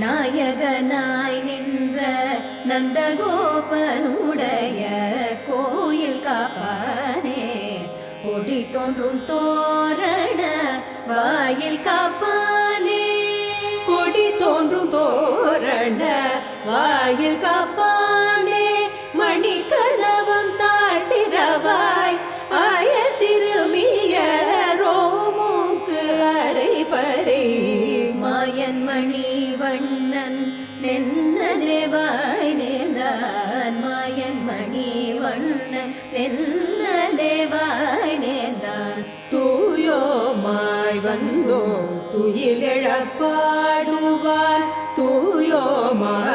நாயகனாய் நின்ற நந்தகோபனுடைய கோயில் காப்பானே, கொடி தோன்றும் தோரண வாயில் காப்பானே, கொடி தோன்றும் தோரண வாயில் காப்பானே, மணிக்கதவம் தாழ்த்திரவாய் ஆய சிறுமிய ரோமுக்கு அரைபறை மாயன் மணி வண்ணன் நென்னலேவாய் நேர்ந்தான், மாயன் மணி வண்ணன் நென்னலேவாய் நேர்ந்தான். தூயோமாய் வந்தோம் துயில் எழப்பாடுவார், தூயோமாய்